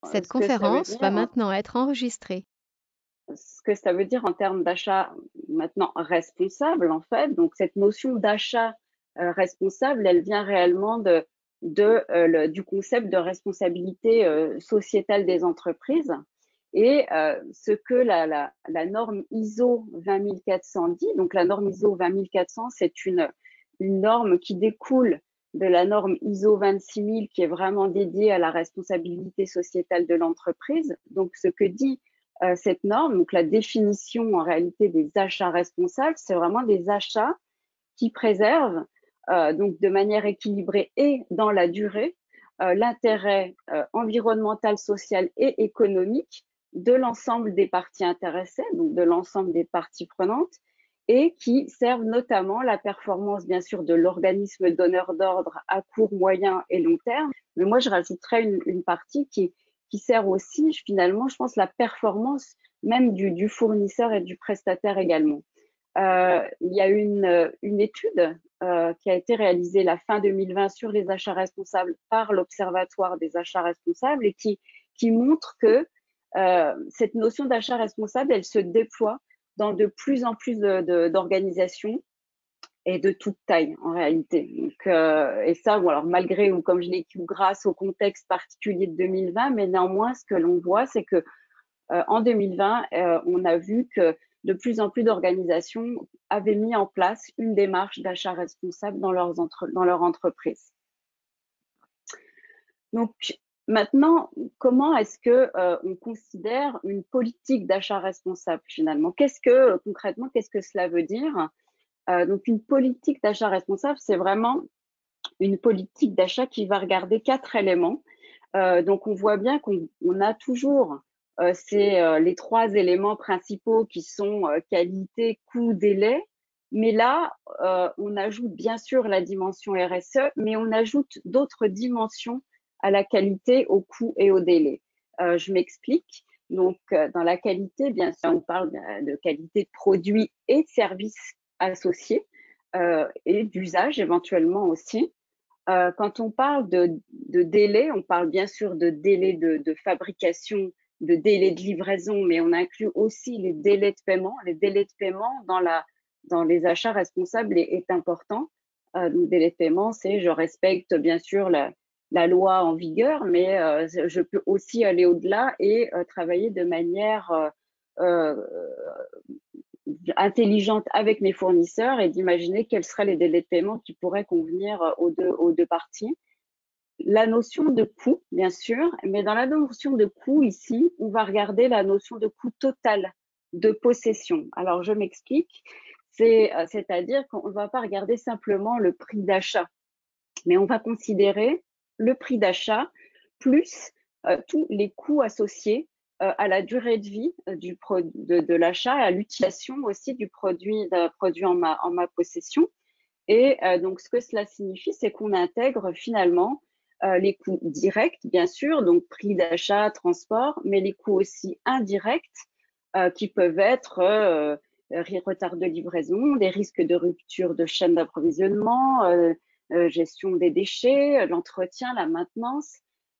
Cette ce que ça veut conférence va dire, maintenant être enregistrée. ce que ça veut dire en termes d'achat maintenant responsable, en fait. Donc, cette notion d'achat responsable, elle vient réellement du concept de responsabilité sociétale des entreprises. Et ce que la norme ISO 20400 dit, donc la norme ISO 20400, c'est une norme qui découle de la norme ISO 26000 qui est vraiment dédiée à la responsabilité sociétale de l'entreprise. Donc, ce que dit cette norme, donc la définition en réalité des achats responsables, c'est vraiment des achats qui préservent donc de manière équilibrée et dans la durée l'intérêt environnemental, social et économique de l'ensemble des parties intéressées, donc de l'ensemble des parties prenantes, et qui servent notamment la performance, bien sûr, de l'organisme donneur d'ordre à court, moyen et long terme. Mais moi, je rajouterais une partie qui sert aussi, finalement, je pense, la performance même du fournisseur et du prestataire également. Il y a une étude qui a été réalisée la fin 2020 sur les achats responsables par l'Observatoire des achats responsables et qui montre que cette notion d'achat responsable, elle se déploie dans de plus en plus d'organisations et de toute taille en réalité. Donc, et ça, bon, alors malgré ou comme je l'ai dit, ou grâce au contexte particulier de 2020, mais néanmoins, ce que l'on voit, c'est que en 2020, on a vu que de plus en plus d'organisations avaient mis en place une démarche d'achat responsable dans dans leur entreprise. Donc maintenant, comment est-ce que on considère une politique d'achat responsable finalement? Concrètement, qu'est-ce que cela veut dire? Donc une politique d'achat responsable, c'est vraiment une politique d'achat qui va regarder 4 éléments. Donc on voit bien qu'on a toujours les 3 éléments principaux qui sont qualité, coût, délai. Mais là, on ajoute bien sûr la dimension RSE, mais on ajoute d'autres dimensions à la qualité, au coût et au délai. Je m'explique. Donc, dans la qualité, bien sûr, on parle de qualité de produits et de services associés et d'usage éventuellement aussi. Quand on parle de délai, on parle bien sûr de délai de fabrication, de délai de livraison, mais on inclut aussi les délais de paiement. Les délais de paiement dans les achats responsables est important. Donc, délai de paiement, c'est je respecte bien sûr la loi en vigueur, mais je peux aussi aller au-delà et travailler de manière intelligente avec mes fournisseurs et d'imaginer quels seraient les délais de paiement qui pourraient convenir aux deux parties. La notion de coût, bien sûr, mais dans la notion de coût, ici, on va regarder la notion de coût total de possession. Alors, je m'explique. C'est-à-dire qu'on ne va pas regarder simplement le prix d'achat, mais on va considérer le prix d'achat plus tous les coûts associés à la durée de vie de l'achat, à l'utilisation aussi du produit en ma possession. Et donc, ce que cela signifie, c'est qu'on intègre finalement les coûts directs, bien sûr, donc prix d'achat, transport, mais les coûts aussi indirects qui peuvent être retard de livraison, des risques de rupture de chaîne d'approvisionnement, gestion des déchets, l'entretien, la maintenance.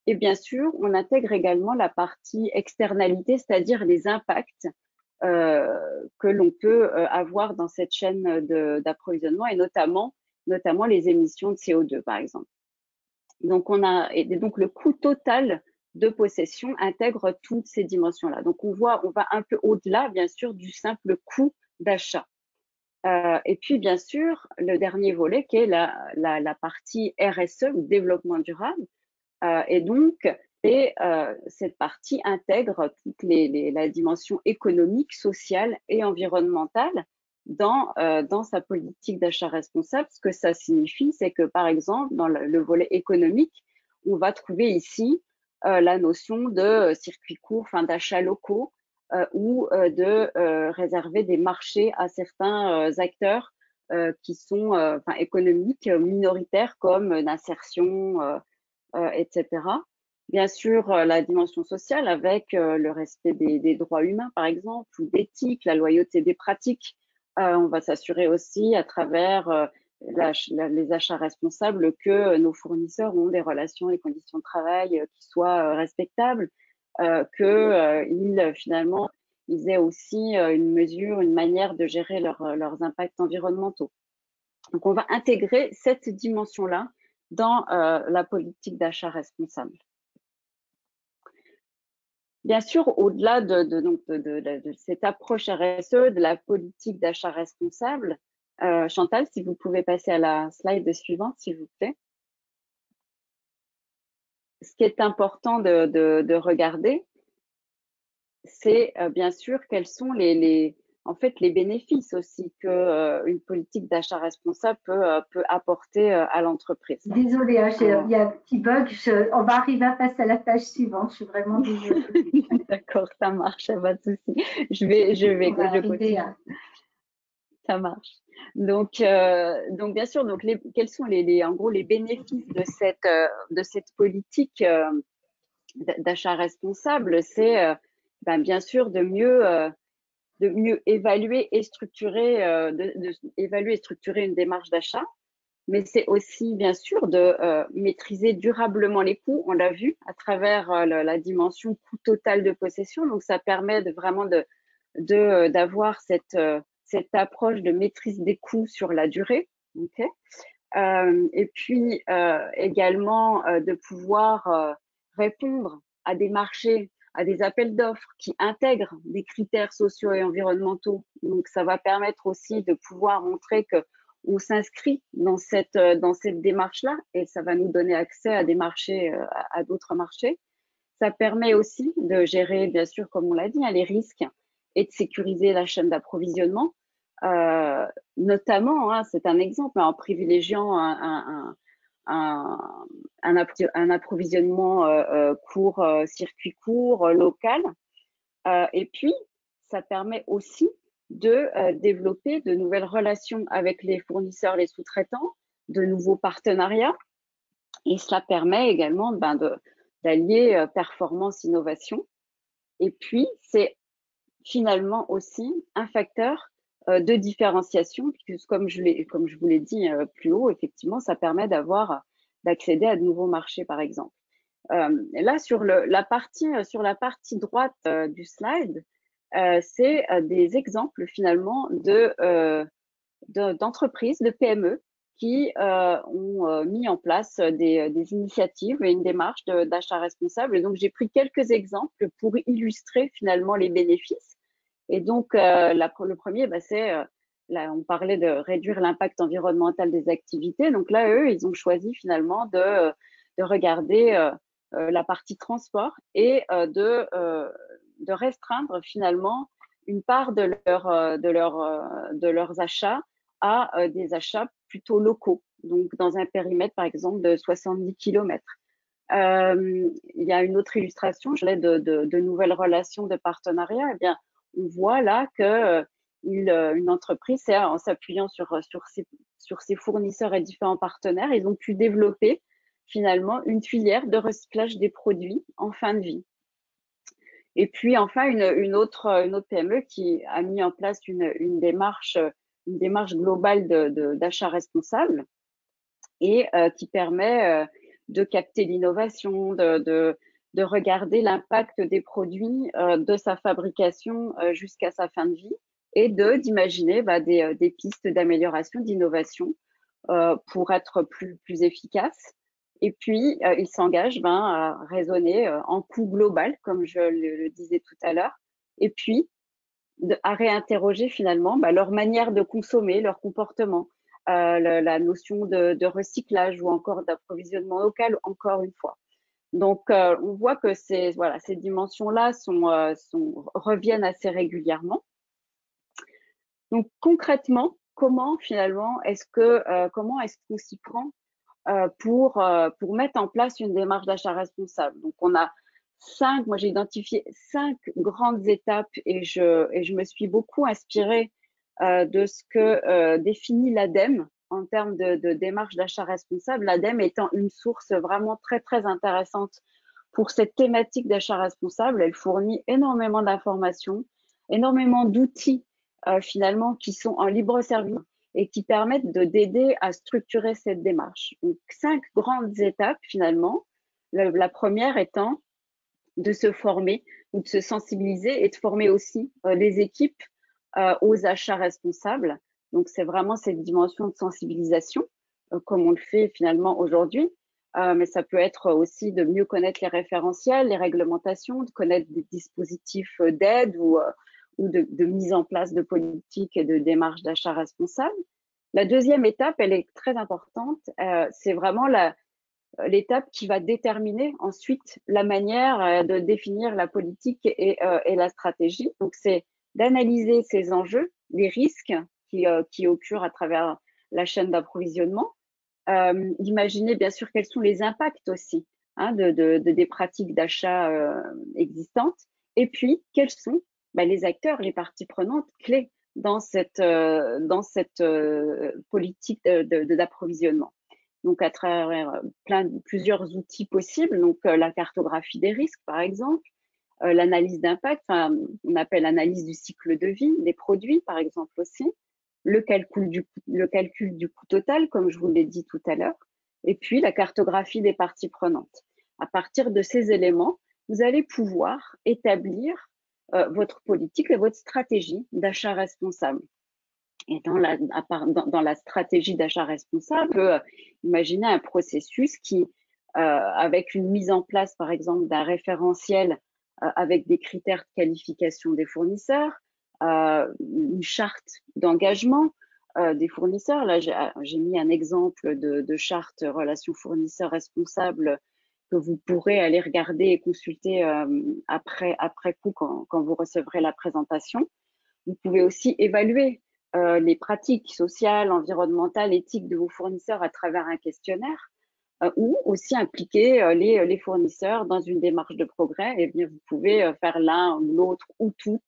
Et bien sûr, on intègre également la partie externalité, c'est-à-dire les impacts que l'on peut avoir dans cette chaîne d'approvisionnement et notamment les émissions de CO2, par exemple. Et donc le coût total de possession intègre toutes ces dimensions-là. Donc on va un peu au-delà, bien sûr, du simple coût d'achat. Et puis, bien sûr, le dernier volet qui est la partie RSE, développement durable. Et donc, cette partie intègre la dimension économique, sociale et environnementale dans sa politique d'achat responsable. Ce que ça signifie, c'est que, par exemple, dans le volet économique, on va trouver ici la notion de circuit court, enfin d'achats locaux, ou de réserver des marchés à certains acteurs qui sont économiques minoritaires comme l'insertion, etc. Bien sûr, la dimension sociale avec le respect des droits humains, par exemple, ou d'éthique, la loyauté des pratiques. On va s'assurer aussi à travers les achats responsables que nos fournisseurs ont des relations et conditions de travail qui soient respectables. qu'ils finalement ils aient aussi une mesure, une manière de gérer leurs impacts environnementaux. Donc, on va intégrer cette dimension-là dans la politique d'achat responsable. Bien sûr, au-delà de cette approche RSE, de la politique d'achat responsable, Chantal, si vous pouvez passer à la slide suivante, s'il vous plaît. Ce qui est important de regarder, c'est bien sûr quels sont en fait, les bénéfices aussi que une politique d'achat responsable peut apporter à l'entreprise. Désolée, hein, il y a un petit bug. On va arriver à passer à la page suivante. Je suis vraiment désolée. D'accord, ça marche, pas de souci. Je continue. Ça marche. Donc bien sûr, quels sont en gros les bénéfices de cette politique d'achat responsable? C'est bien sûr de mieux évaluer et structurer, évaluer et structurer une démarche d'achat, mais c'est aussi bien sûr de maîtriser durablement les coûts. On l'a vu à travers la dimension coût total de possession. Donc ça permet vraiment d'avoir cette approche de maîtrise des coûts sur la durée. Okay. Et puis également de pouvoir répondre à des marchés, à des appels d'offres qui intègrent des critères sociaux et environnementaux. Donc, ça va permettre aussi de pouvoir montrer que on s'inscrit dans cette démarche-là et ça va nous donner accès à des marchés, à d'autres marchés. Ça permet aussi de gérer, bien sûr, comme on l'a dit, les risques et de sécuriser la chaîne d'approvisionnement. Notamment, c'est un exemple, en privilégiant un approvisionnement circuit court, local. Et puis, ça permet aussi de développer de nouvelles relations avec les fournisseurs, les sous-traitants, de nouveaux partenariats. Et cela permet également d'allier performance, innovation. Et puis, c'est finalement aussi un facteur de différenciation, puisque comme je vous l'ai dit plus haut, effectivement, ça permet d'accéder à de nouveaux marchés, par exemple. Là, sur la partie droite du slide, c'est des exemples finalement d'entreprises, de PME qui ont mis en place des initiatives et une démarche d'achat responsable. Et donc, j'ai pris quelques exemples pour illustrer finalement les bénéfices. Et donc, le premier, c'est, là, on parlait de réduire l'impact environnemental des activités. Donc là, eux, ils ont choisi finalement de regarder la partie transport et de restreindre finalement une part de leurs achats à des achats plutôt locaux, donc dans un périmètre, par exemple, de 70 kilomètres. Il y a une autre illustration, je l'ai de nouvelles relations de partenariat. Eh bien, on voit là que une entreprise, en s'appuyant sur ses fournisseurs et différents partenaires, ils ont pu développer finalement une filière de recyclage des produits en fin de vie. Et puis enfin, une autre PME qui a mis en place une démarche globale d'achat responsable et qui permet de capter l'innovation, de regarder l'impact des produits de sa fabrication jusqu'à sa fin de vie et d'imaginer des pistes d'amélioration, d'innovation pour être plus efficace. Et puis, ils s'engagent à raisonner en coût global, comme je le disais tout à l'heure, et puis à réinterroger finalement leur manière de consommer, leur comportement, la notion de recyclage ou encore d'approvisionnement local, encore une fois. Donc, on voit que ces dimensions-là reviennent assez régulièrement. Donc, concrètement, comment est-ce qu'on s'y prend pour mettre en place une démarche d'achat responsable? Donc, on a moi j'ai identifié 5 grandes étapes et je me suis beaucoup inspirée de ce que définit l'ADEME en termes de démarche d'achat responsable. L'ADEME étant une source vraiment très, très intéressante pour cette thématique d'achat responsable. Elle fournit énormément d'informations, énormément d'outils finalement qui sont en libre service et qui permettent d'aider à structurer cette démarche. Donc, 5 grandes étapes finalement. La première étant de se former ou de se sensibiliser et de former aussi les équipes aux achats responsables. Donc, c'est vraiment cette dimension de sensibilisation, comme on le fait finalement aujourd'hui. Mais ça peut être aussi de mieux connaître les référentiels, les réglementations, de connaître des dispositifs d'aide ou de mise en place de politiques et de démarches d'achat responsable. La deuxième étape, elle est très importante. C'est vraiment l'étape qui va déterminer ensuite la manière de définir la politique et la stratégie. Donc, c'est d'analyser ces enjeux, les risques qui occurrent à travers la chaîne d'approvisionnement, d'imaginer bien sûr quels sont les impacts aussi des pratiques d'achat existantes, et puis quels sont les acteurs, les parties prenantes clés dans cette politique d'approvisionnement. Donc à travers plusieurs outils possibles, donc la cartographie des risques par exemple, l'analyse d'impact, on appelle l'analyse du cycle de vie des produits par exemple aussi, le calcul du coût total, comme je vous l'ai dit tout à l'heure, et puis la cartographie des parties prenantes. À partir de ces éléments, vous allez pouvoir établir votre politique et votre stratégie d'achat responsable. Et dans la stratégie d'achat responsable, on peut imaginer un processus qui, avec une mise en place, par exemple, d'un référentiel avec des critères de qualification des fournisseurs, une charte d'engagement des fournisseurs. Là, j'ai mis un exemple de charte relation fournisseur responsable que vous pourrez aller regarder et consulter après coup quand vous recevrez la présentation. Vous pouvez aussi évaluer les pratiques sociales, environnementales, éthiques de vos fournisseurs à travers un questionnaire ou aussi impliquer les fournisseurs dans une démarche de progrès. Et bien, vous pouvez faire l'un ou l'autre ou toutes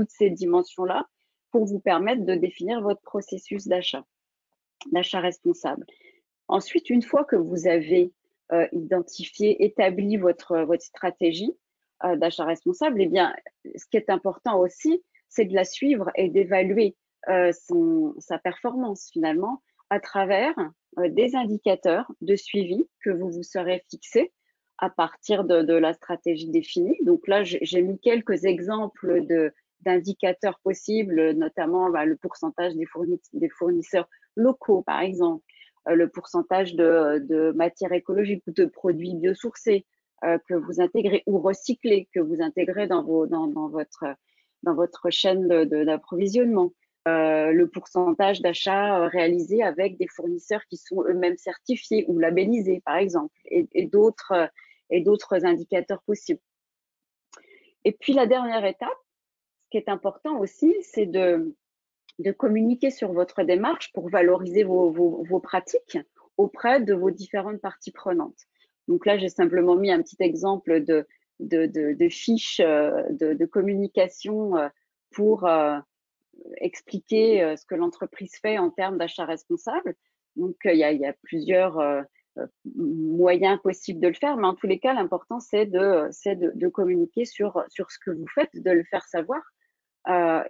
ces dimensions-là pour vous permettre de définir votre processus d'achat responsable. Ensuite, une fois que vous avez identifié, établi votre stratégie d'achat responsable, eh bien, ce qui est important aussi, c'est de la suivre et d'évaluer sa performance finalement à travers des indicateurs de suivi que vous vous serez fixés à partir de la stratégie définie. Donc là, j'ai mis quelques exemples d'indicateurs possibles, notamment le pourcentage des fournisseurs locaux, par exemple, le pourcentage de matières écologiques ou de produits biosourcés que vous intégrez ou recyclés, que vous intégrez dans votre chaîne d'approvisionnement. Le pourcentage d'achats réalisés avec des fournisseurs qui sont eux-mêmes certifiés ou labellisés, par exemple, et d'autres indicateurs possibles. Et puis la dernière étape, ce qui est important aussi, c'est de communiquer sur votre démarche pour valoriser vos pratiques auprès de vos différentes parties prenantes. Donc là, j'ai simplement mis un petit exemple de fiche de communication pour expliquer ce que l'entreprise fait en termes d'achat responsable. Donc, il y a plusieurs moyens possibles de le faire, mais en tous les cas, l'important, c'est de communiquer sur ce que vous faites, de le faire savoir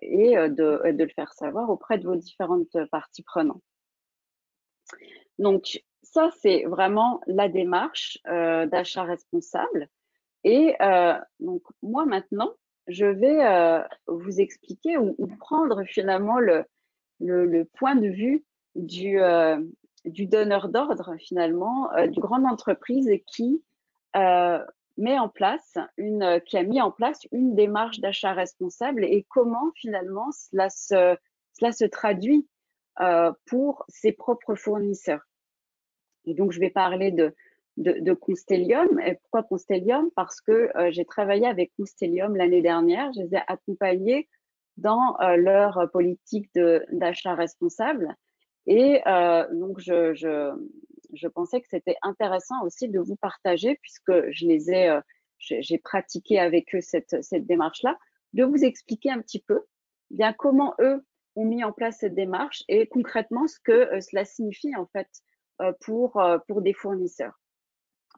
et de le faire savoir auprès de vos différentes parties prenantes. Donc, ça, c'est vraiment la démarche d'achat responsable. Et donc, moi, maintenant, je vais vous expliquer ou prendre finalement le point de vue du donneur d'ordre, finalement, d'une grande entreprise qui qui a mis en place une démarche d'achat responsable et comment finalement cela se traduit pour ses propres fournisseurs. Et donc, je vais parler de Constellium. Et pourquoi Constellium? Parce que j'ai travaillé avec Constellium l'année dernière. Je les ai accompagnés dans leur politique d'achat responsable. Et donc, je pensais que c'était intéressant aussi de vous partager, puisque j'ai pratiqué avec eux cette démarche-là, de vous expliquer un petit peu bien comment eux ont mis en place cette démarche et concrètement ce que cela signifie en fait pour des fournisseurs.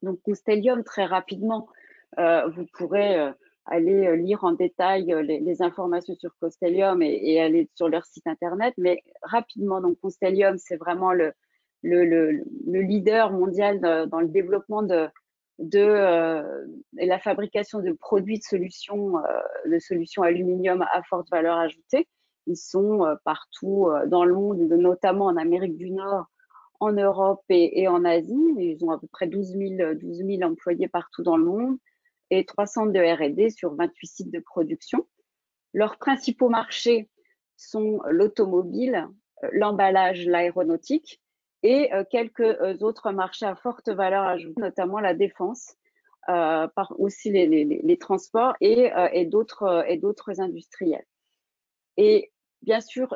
Donc, Constellium, très rapidement, vous pourrez aller lire en détail les informations sur Constellium et aller sur leur site internet. Mais rapidement, donc Constellium, c'est vraiment le leader mondial dans le développement et la fabrication de produits de solutions aluminium à forte valeur ajoutée. Ils sont partout dans le monde, notamment en Amérique du Nord, en Europe et en Asie. Ils ont à peu près 12 000 employés partout dans le monde et 3 centres de R&D sur 28 sites de production. Leurs principaux marchés sont l'automobile, l'emballage, l'aéronautique et quelques autres marchés à forte valeur ajoutée, notamment la défense, aussi les transports et d'autres industriels. Et bien sûr,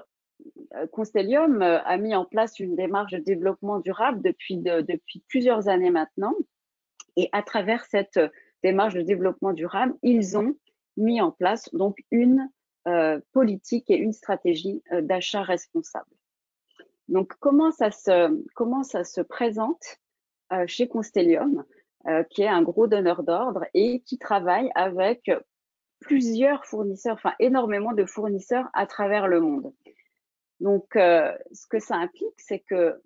Constellium a mis en place une démarche de développement durable depuis plusieurs années maintenant. Et à travers cette démarche de développement durable, ils ont mis en place donc une politique et une stratégie d'achat responsable. Donc, comment ça se présente chez Constellium, qui est un gros donneur d'ordre et qui travaille avec plusieurs fournisseurs, enfin énormément de fournisseurs à travers le monde. Donc, ce que ça implique, c'est que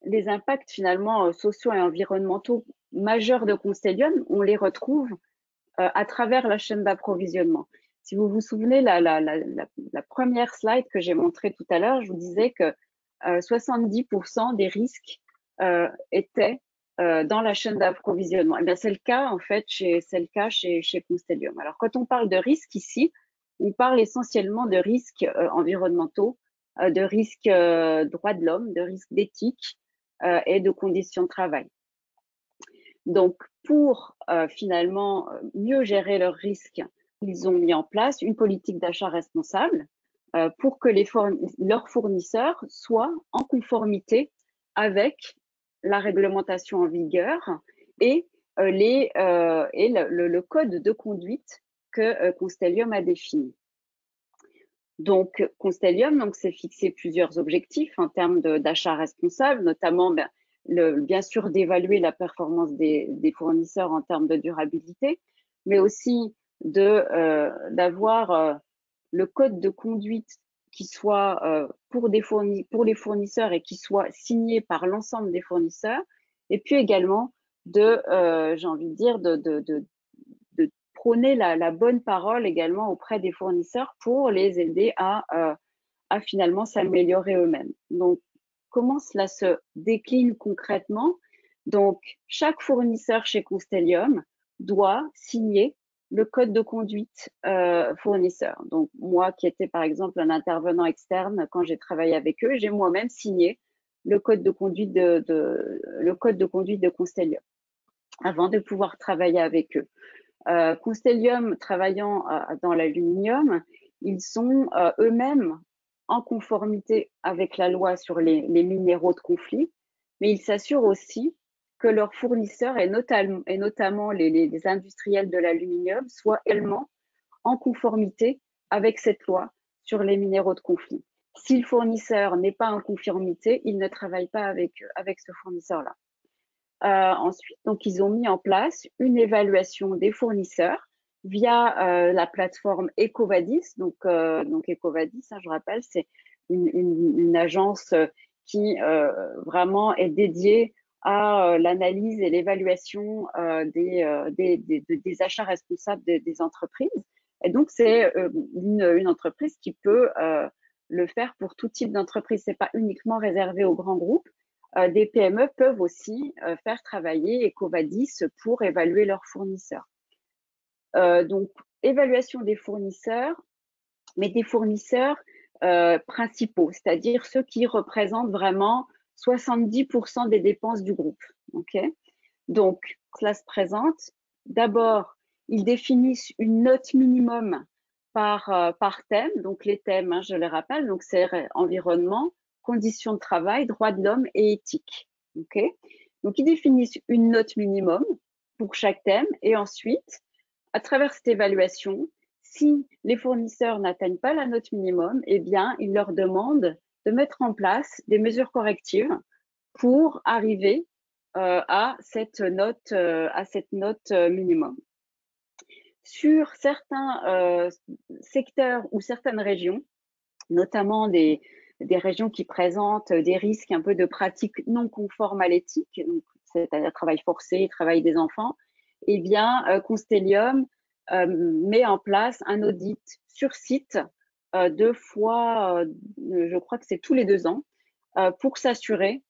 les impacts finalement sociaux et environnementaux majeurs de Constellium, on les retrouve à travers la chaîne d'approvisionnement. Si vous vous souvenez, la première slide que j'ai montrée tout à l'heure, je vous disais que 70% des risques étaient dans la chaîne d'approvisionnement. Eh c'est le cas en fait chez Constellium. Alors quand on parle de risques ici, on parle essentiellement de risques environnementaux, de risques droits de l'homme, de risques d'éthique et de conditions de travail. Donc pour finalement mieux gérer leurs risques, ils ont mis en place une politique d'achat responsable pour que leurs fournisseurs soient en conformité avec la réglementation en vigueur et le code de conduite que Constellium a défini. Donc, Constellium s'est fixé plusieurs objectifs en termes d'achat responsable, notamment bien sûr d'évaluer la performance des fournisseurs en termes de durabilité, mais aussi d'avoir le code de conduite qui soit pour les fournisseurs et qui soit signé par l'ensemble des fournisseurs, et puis également j'ai envie de dire, de prôner la bonne parole également auprès des fournisseurs pour les aider à finalement s'améliorer eux-mêmes. Donc, comment cela se décline concrètement? Donc, chaque fournisseur chez Constellium doit signer le code de conduite fournisseur. Donc, moi qui étais par exemple un intervenant externe, quand j'ai travaillé avec eux, j'ai moi-même signé le code de conduite de Constellium avant de pouvoir travailler avec eux. Constellium travaillant dans l'aluminium, ils sont eux-mêmes en conformité avec la loi sur les minéraux de conflit, mais ils s'assurent aussi que leurs fournisseurs et notamment les industriels de l'aluminium soient également en conformité avec cette loi sur les minéraux de conflit. Si le fournisseur n'est pas en conformité, il ne travaille pas avec ce fournisseur-là. Ensuite, donc, ils ont mis en place une évaluation des fournisseurs via la plateforme EcoVadis. Donc EcoVadis, je rappelle, c'est une agence qui vraiment est dédiée à l'analyse et l'évaluation des achats responsables des entreprises. Et donc, c'est une entreprise qui peut le faire pour tout type d'entreprise. C'est pas uniquement réservé aux grands groupes. Des PME peuvent aussi faire travailler EcoVadis pour évaluer leurs fournisseurs. Donc, évaluation des fournisseurs, mais des fournisseurs principaux, c'est-à-dire ceux qui représentent vraiment 70% des dépenses du groupe. Okay, donc, cela se présente. D'abord, ils définissent une note minimum par thème. Donc, les thèmes, je les rappelle, donc c'est environnement, conditions de travail, droits de l'homme et éthique. Okay, donc, ils définissent une note minimum pour chaque thème et ensuite, à travers cette évaluation, si les fournisseurs n'atteignent pas la note minimum, eh bien, ils leur demandent de mettre en place des mesures correctives pour arriver à cette note minimum. Sur certains secteurs ou certaines régions, notamment des régions qui présentent des risques un peu de pratiques non conformes à l'éthique, donc c'est-à-dire travail forcé, travail des enfants, eh bien, Constellium met en place un audit sur site 2 fois, je crois que c'est tous les 2 ans, pour s'assurer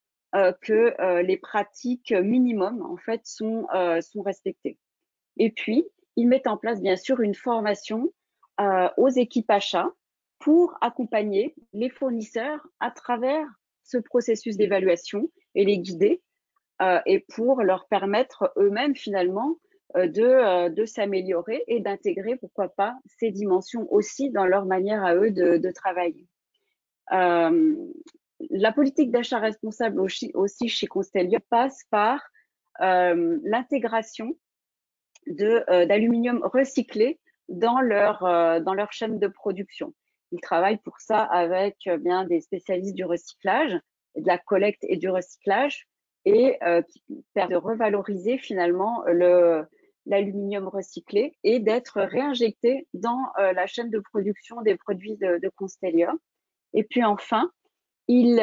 que les pratiques minimum en fait sont respectées. Et puis, ils mettent en place bien sûr une formation aux équipes achats pour accompagner les fournisseurs à travers ce processus d'évaluation et les guider et pour leur permettre eux-mêmes finalement de s'améliorer et d'intégrer, pourquoi pas, ces dimensions aussi dans leur manière à eux de travailler. La politique d'achat responsable aussi chez Constellium passe par l'intégration d'aluminium recyclé dans leur chaîne de production. Ils travaillent pour ça avec bien des spécialistes du recyclage, de la collecte et du recyclage, et qui permet de revaloriser finalement l'aluminium recyclé et d'être réinjecté dans la chaîne de production des produits de Constellium. Et puis enfin, ils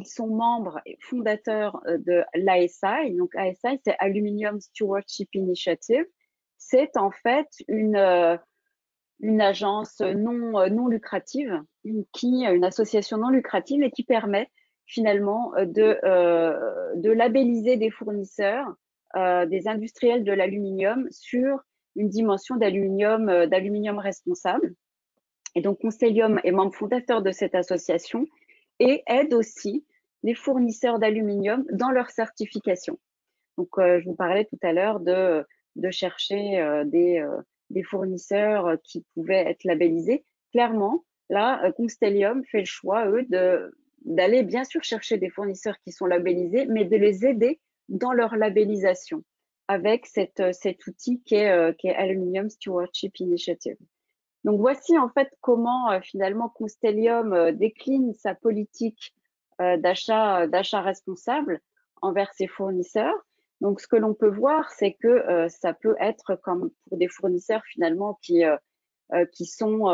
sont membres et fondateurs de l'ASI. Donc ASI, c'est Aluminium Stewardship Initiative. C'est en fait une agence non lucrative, une association non lucrative et qui permet finalement de labelliser des fournisseurs, des industriels de l'aluminium sur une dimension d'aluminium responsable. Et donc Constellium est membre fondateur de cette association et aide aussi les fournisseurs d'aluminium dans leur certification. Donc, je vous parlais tout à l'heure de chercher des fournisseurs qui pouvaient être labellisés. Clairement, là, Constellium fait le choix, eux, d'aller bien sûr chercher des fournisseurs qui sont labellisés, mais de les aider dans leur labellisation avec cet outil qui est Aluminium Stewardship Initiative. Donc voici en fait comment finalement Constellium décline sa politique d'achat responsable envers ses fournisseurs. Donc ce que l'on peut voir, c'est que ça peut être comme pour des fournisseurs finalement qui sont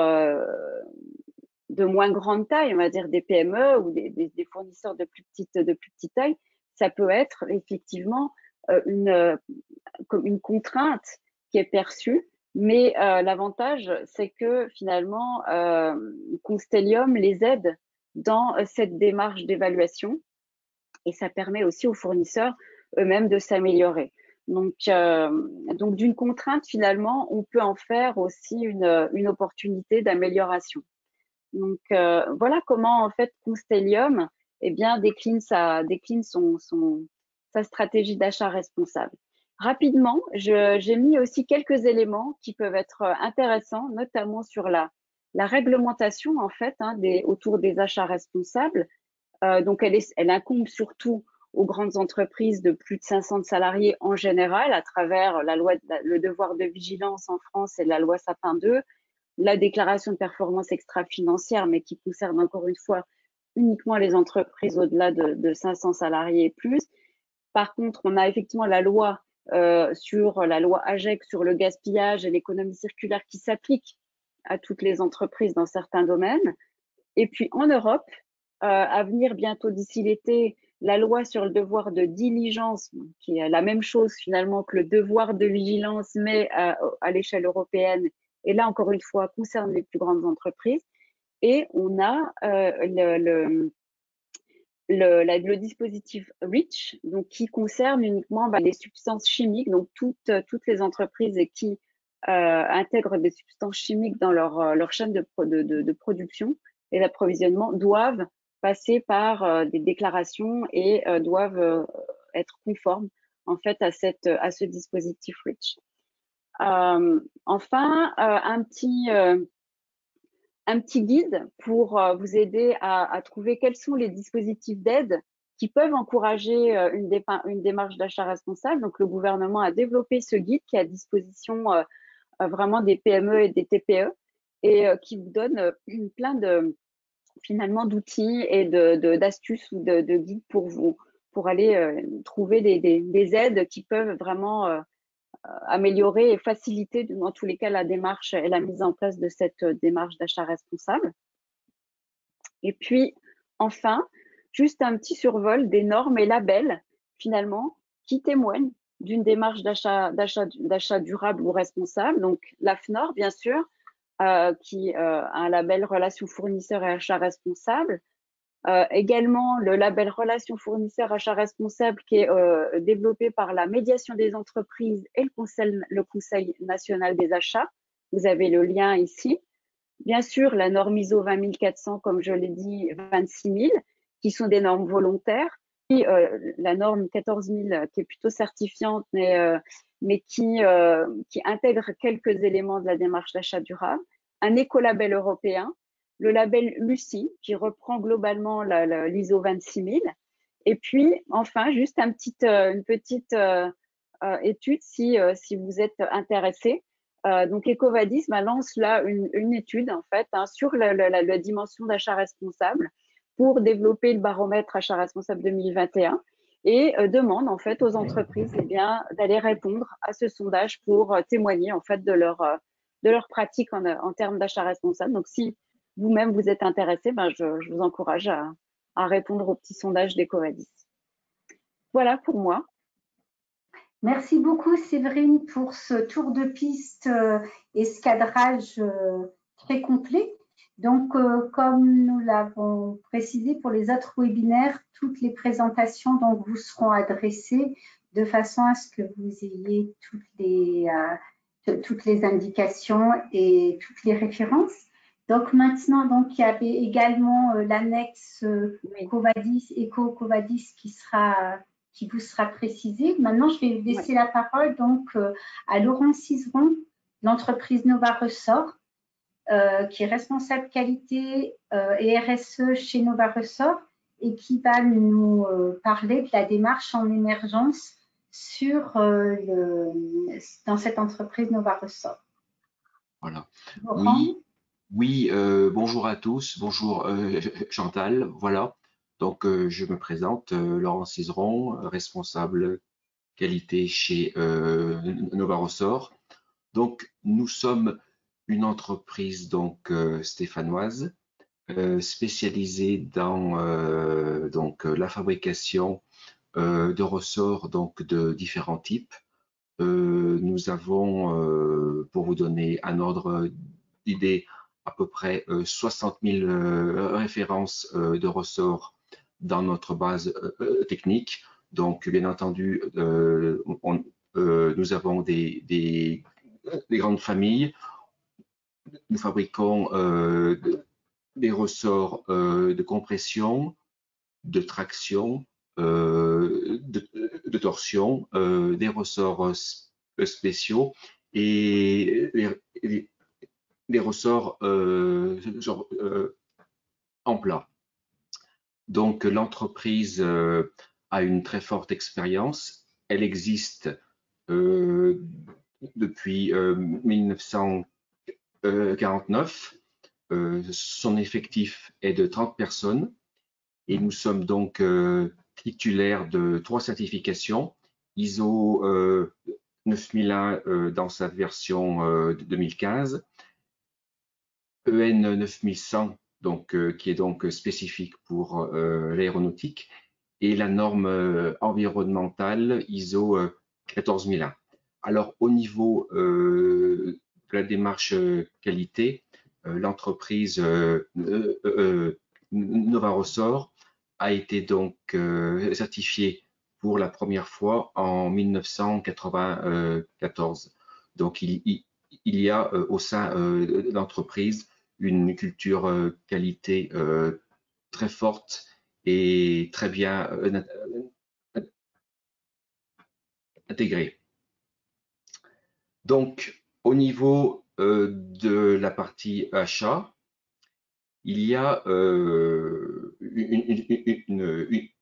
de moins grande taille, on va dire des PME ou des fournisseurs de plus petite taille, ça peut être effectivement une contrainte qui est perçue. Mais l'avantage, c'est que finalement, Constellium les aide dans cette démarche d'évaluation et ça permet aussi aux fournisseurs eux-mêmes de s'améliorer. Donc d'une contrainte, finalement, on peut en faire aussi une opportunité d'amélioration. Donc voilà comment en fait Constellium eh bien, décline sa stratégie d'achat responsable. Rapidement, j'ai mis aussi quelques éléments qui peuvent être intéressants, notamment sur la réglementation en fait autour des achats responsables. Donc, elle incombe surtout aux grandes entreprises de plus de 500 salariés en général, à travers le devoir de vigilance en France et la loi Sapin 2, la déclaration de performance extra-financière, mais qui concerne encore une fois uniquement les entreprises au-delà de 500 salariés et plus. Par contre, on a effectivement la loi AGEC sur le gaspillage et l'économie circulaire qui s'applique à toutes les entreprises dans certains domaines. Et puis en Europe, à venir bientôt d'ici l'été, la loi sur le devoir de diligence, qui est la même chose finalement que le devoir de vigilance, mais à l'échelle européenne, et là encore une fois concerne les plus grandes entreprises. Et on a le dispositif REACH, donc qui concerne uniquement les substances chimiques, donc toutes les entreprises qui intègrent des substances chimiques dans leur chaîne de production et d'approvisionnement doivent passer par des déclarations et doivent être conformes en fait à ce dispositif REACH. Enfin, un petit guide pour vous aider à trouver quels sont les dispositifs d'aide qui peuvent encourager une démarche d'achat responsable. Donc, le gouvernement a développé ce guide qui est à disposition vraiment des PME et des TPE et qui vous donne plein finalement d'outils et d'astuces ou de guides pour aller trouver des aides qui peuvent vraiment améliorer et faciliter dans tous les cas la démarche et la mise en place de cette démarche d'achat responsable. Et puis enfin, juste un petit survol des normes et labels finalement qui témoignent d'une démarche d'achat durable ou responsable. Donc, l'AFNOR, bien sûr, qui a un label Relations fournisseurs et achats responsables. Également, le label Relations fournisseurs achats responsables qui est développé par la médiation des entreprises et le Conseil national des achats. Vous avez le lien ici. Bien sûr, la norme ISO 20400, comme je l'ai dit, 26000, qui sont des normes volontaires. Puis, la norme 14000, qui est plutôt certifiante, mais qui intègre quelques éléments de la démarche d'achat durable. Un écolabel européen, le label Lucie, qui reprend globalement l'ISO 26000. Et puis, enfin, juste une petite étude si vous êtes intéressé. Donc, EcoVadis lance là une étude en fait sur la dimension d'achat responsable pour développer le baromètre achat responsable 2021 et demande en fait aux entreprises d'aller répondre à ce sondage pour témoigner en fait de leur pratique en termes d'achat responsable. Donc, si vous-même vous êtes intéressé, je vous encourage à répondre au petit sondage d'EcoVadis. Voilà pour moi. Merci beaucoup Séverine pour ce tour de piste et ce cadrage très complet. Donc, comme nous l'avons précisé pour les autres webinaires, toutes les présentations donc, vous seront adressées de façon à ce que vous ayez toutes les indications et toutes les références. Donc maintenant, donc, il y avait également l'annexe EcoVadis qui vous sera précisé. Maintenant, je vais laisser la parole donc à Laurent Cizeron, l'entreprise Nova Ressort, qui est responsable qualité et RSE chez Nova Ressort et qui va nous parler de la démarche en émergence dans cette entreprise Nova Ressort. Voilà. Laurent. Oui, bonjour à tous, bonjour Chantal, voilà. Donc, je me présente, Laurent Cizeron, responsable qualité chez Nova Ressort. Donc, nous sommes une entreprise donc stéphanoise spécialisée dans la fabrication de ressorts donc de différents types. Nous avons, pour vous donner un ordre d'idée, à peu près 60 000 références de ressorts dans notre base technique. Donc, bien entendu, nous avons des grandes familles. Nous fabriquons des ressorts de compression, de traction, de torsion, des ressorts spéciaux et des ressorts en plat. Donc l'entreprise a une très forte expérience. Elle existe depuis 1949. Son effectif est de 30 personnes et nous sommes donc titulaires de 3 certifications. ISO 9001 dans sa version 2015, EN 9100 donc, qui est donc spécifique pour l'aéronautique, et la norme environnementale ISO 14001. Alors au niveau de la démarche qualité, l'entreprise Nova Ressort a été donc certifiée pour la première fois en 1994. Donc il y a au sein de l'entreprise une culture qualité très forte et très bien intégrée. Donc, au niveau de la partie achat, il y a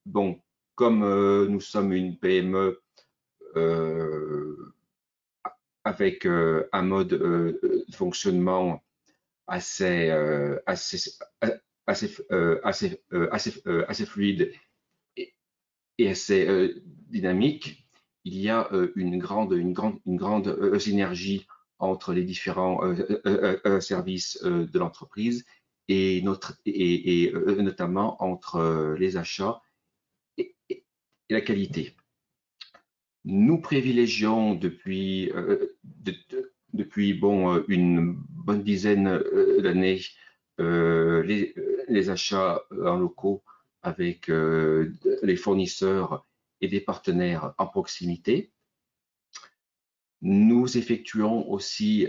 bon, comme nous sommes une PME avec un mode de fonctionnement assez fluide et assez dynamique, il y a une grande synergie entre les différents services de l'entreprise et notamment entre les achats et la qualité. Nous privilégions depuis une bonne dizaine d'années les achats en locaux avec les fournisseurs et des partenaires en proximité. Nous effectuons aussi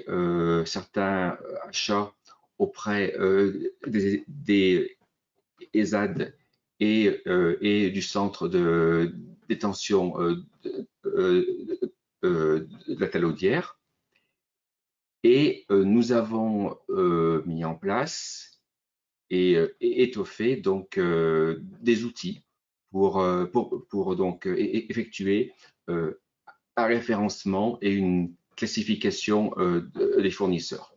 certains achats auprès des ESAD et du centre de détention de la Talaudière. Et nous avons mis en place et étoffé donc des outils pour donc effectuer un référencement et une classification des fournisseurs.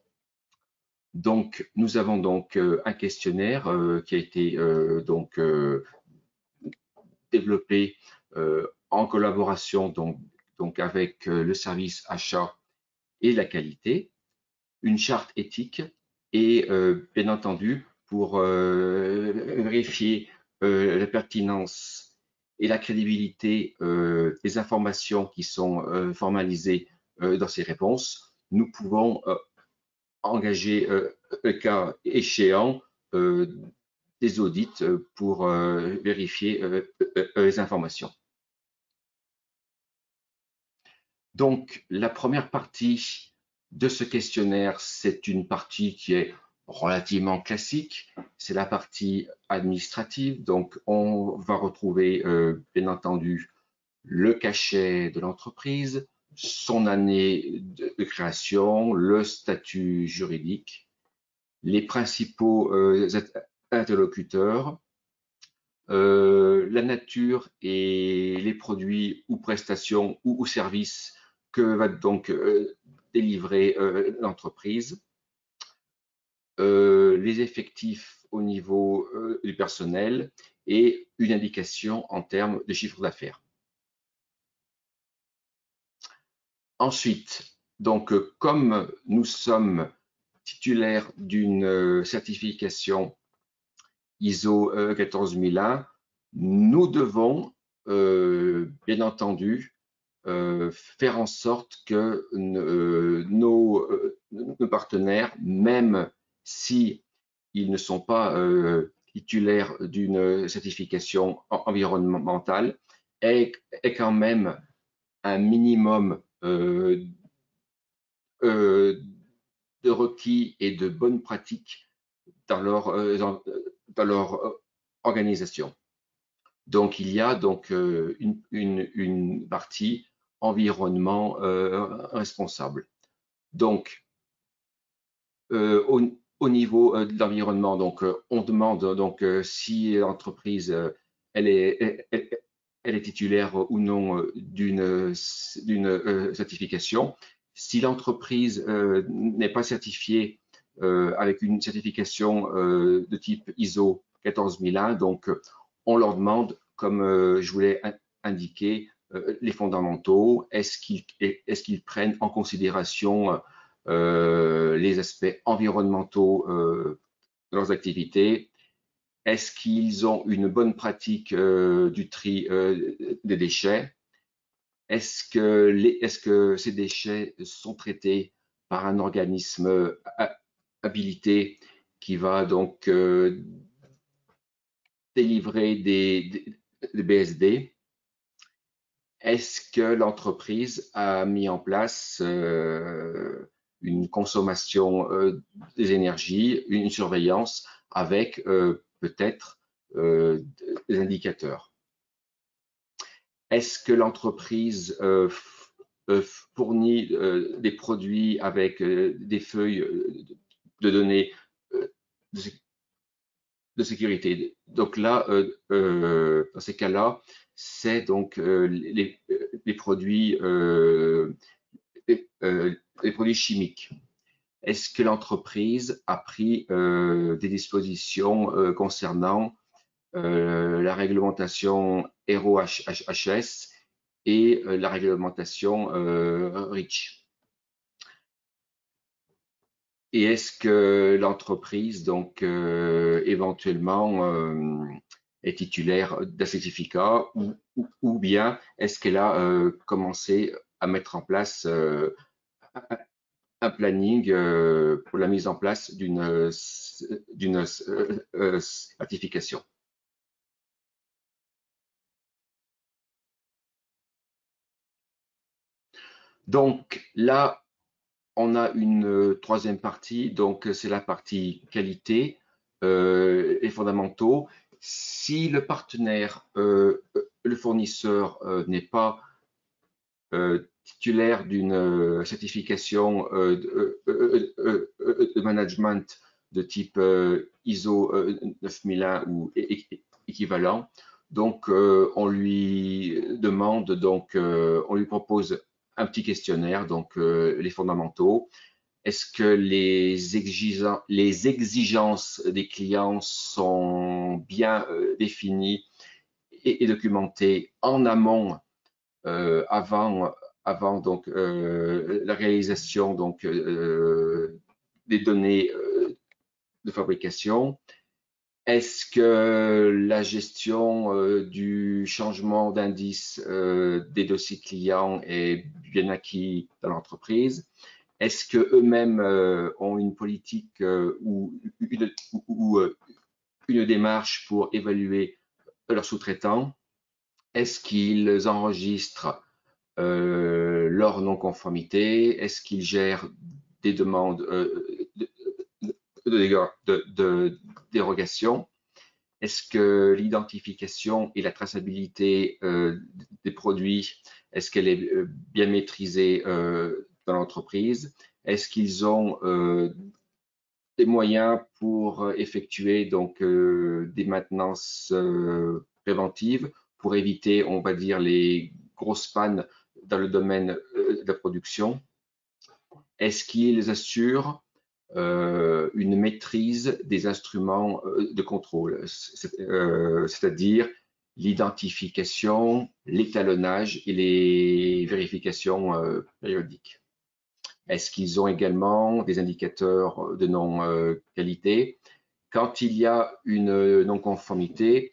Donc, nous avons donc un questionnaire qui a été développé en collaboration donc avec le service achat et la qualité, une charte éthique et bien entendu pour vérifier la pertinence et la crédibilité des informations qui sont formalisées dans ces réponses, nous pouvons engager, le cas échéant, des audits pour vérifier les informations. Donc, la première partie de ce questionnaire, c'est une partie qui est relativement classique. C'est la partie administrative. Donc, on va retrouver, bien entendu, le cachet de l'entreprise, son année de création, le statut juridique, les principaux interlocuteurs, la nature et les produits ou prestations ou services que va donc délivrer l'entreprise, les effectifs au niveau du personnel et une indication en termes de chiffre d'affaires. Ensuite, donc, comme nous sommes titulaires d'une certification ISO 14001, nous devons bien entendu faire en sorte que nos partenaires, même si ils ne sont pas titulaires d'une certification environnementale, aient quand même un minimum de requis et de bonnes pratiques dans leur organisation. Donc, il y a donc une partie environnement responsable. Donc, au niveau de l'environnement, donc on demande donc si l'entreprise elle est titulaire ou non d'une certification. Si l'entreprise n'est pas certifiée avec une certification de type ISO 14001, donc on leur demande, comme je vous l'ai indiqué, les fondamentaux. Est-ce qu'ils prennent en considération les aspects environnementaux de leurs activités? Est-ce qu'ils ont une bonne pratique du tri des déchets? Est-ce que ces déchets sont traités par un organisme habilité qui va donc délivrer des BSD? Est-ce que l'entreprise a mis en place une consommation des énergies, une surveillance avec peut-être des indicateurs? Est-ce que l'entreprise fournit des produits avec des feuilles de données de sécurité? Donc là, dans ces cas-là, c'est donc les produits chimiques. Est-ce que l'entreprise a pris des dispositions concernant la réglementation RoHS et la réglementation REACH? Et est-ce que l'entreprise, donc, éventuellement, est titulaire d'un certificat ou bien est-ce qu'elle a commencé à mettre en place un planning pour la mise en place d'une certification. Donc là, on a une troisième partie, donc c'est la partie qualité et fondamentaux. Si le partenaire, le fournisseur n'est pas titulaire d'une certification de management de type ISO 9001 ou équivalent, donc on lui demande, donc on lui propose un petit questionnaire, donc les fondamentaux. Est-ce que les exigences des clients sont bien définies et documentées en amont avant donc la réalisation donc des données de fabrication? Est-ce que la gestion du changement d'indice des dossiers clients est bien acquis dans l'entreprise? Est-ce que eux-mêmes ont une politique ou une démarche pour évaluer leurs sous-traitants? Est-ce qu'ils enregistrent leur non-conformité? Est-ce qu'ils gèrent des demandes de dérogation? Est-ce que l'identification et la traçabilité des produits, est-ce qu'elle est bien maîtrisée dans l'entreprise? Est-ce qu'ils ont des moyens pour effectuer donc des maintenances préventives pour éviter, on va dire, les grosses pannes dans le domaine de la production? Est-ce qu'ils assurent une maîtrise des instruments de contrôle, c'est-à-dire l'identification, l'étalonnage et les vérifications périodiques? Est-ce qu'ils ont également des indicateurs de non-qualité? Quand il y a une non-conformité,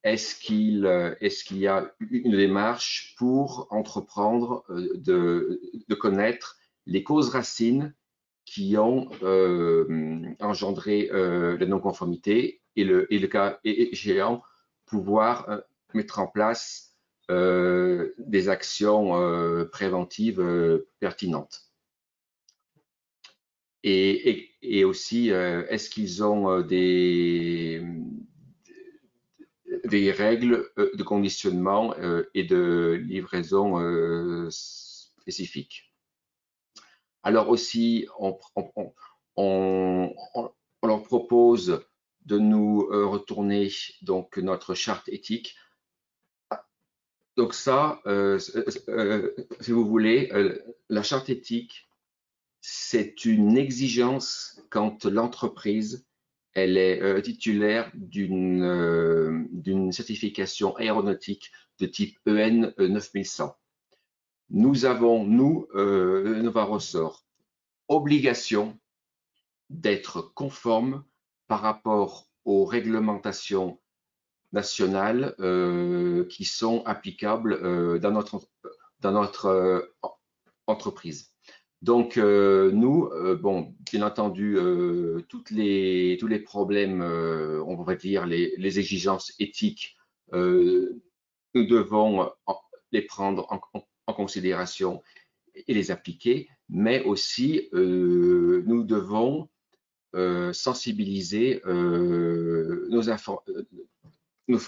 est-ce qu'il y a une démarche pour entreprendre de connaître les causes racines qui ont engendré la non-conformité et le cas échéant, pouvoir mettre en place des actions préventives pertinentes? Et aussi, est-ce qu'ils ont des règles de conditionnement et de livraison spécifiques? Alors aussi, on leur propose de nous retourner donc notre charte éthique. Donc ça, si vous voulez, la charte éthique, c'est une exigence quand l'entreprise elle est titulaire d'une certification aéronautique de type EN 9100. Nous avons, nous, Nova Ressort, obligation d'être conforme par rapport aux réglementations nationales qui sont applicables dans notre entreprise. Donc, nous, bon, bien entendu, tous les problèmes, on va dire les exigences éthiques, nous devons les prendre en considération et les appliquer, mais aussi nous devons sensibiliser nos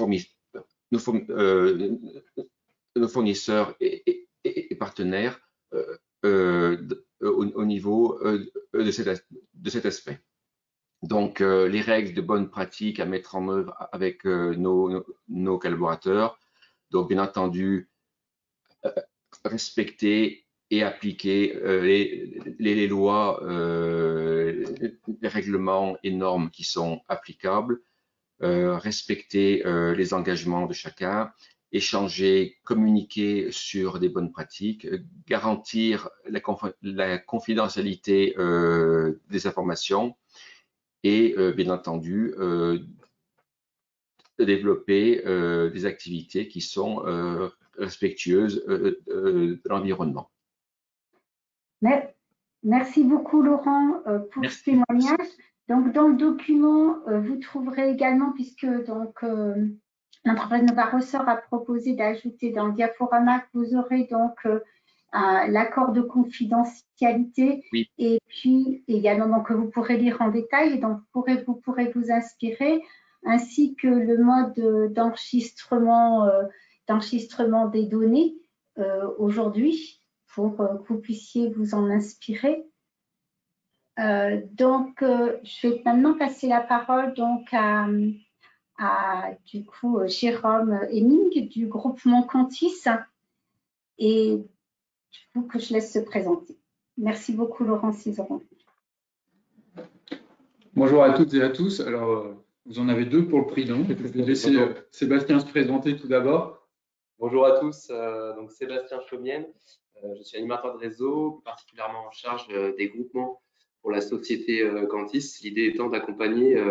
fournisseurs et partenaires au niveau de cet aspect. Donc, les règles de bonne pratique à mettre en œuvre avec nos collaborateurs. Donc, bien entendu, respecter et appliquer les lois, les règlements et normes qui sont applicables, respecter les engagements de chacun, échanger, communiquer sur des bonnes pratiques, garantir la confidentialité des informations et bien entendu de développer des activités qui sont respectueuses de l'environnement. Merci beaucoup, Laurent, pour Merci. ce témoignage. Donc, dans le document, vous trouverez également, puisque donc l'entreprise Nova Ressort a proposé d'ajouter dans le diaporama que vous aurez donc l'accord de confidentialité, oui. Et puis également donc, que vous pourrez lire en détail, et donc vous pourrez vous inspirer, ainsi que le mode d'enregistrement des données aujourd'hui, pour que vous puissiez vous en inspirer. Donc, je vais maintenant passer la parole donc à du coup Jérôme Hemming du groupement Cantis, et du coup que je laisse se présenter. Merci beaucoup, Laurent Cizeron. Bonjour à toutes et à tous. Alors, vous en avez deux pour le prix, donc je vais laisser Sébastien se présenter tout d'abord. Bonjour à tous, donc Sébastien Chaumienne, je suis animateur de réseau, plus particulièrement en charge des groupements pour la société Cantis. L'idée étant d'accompagner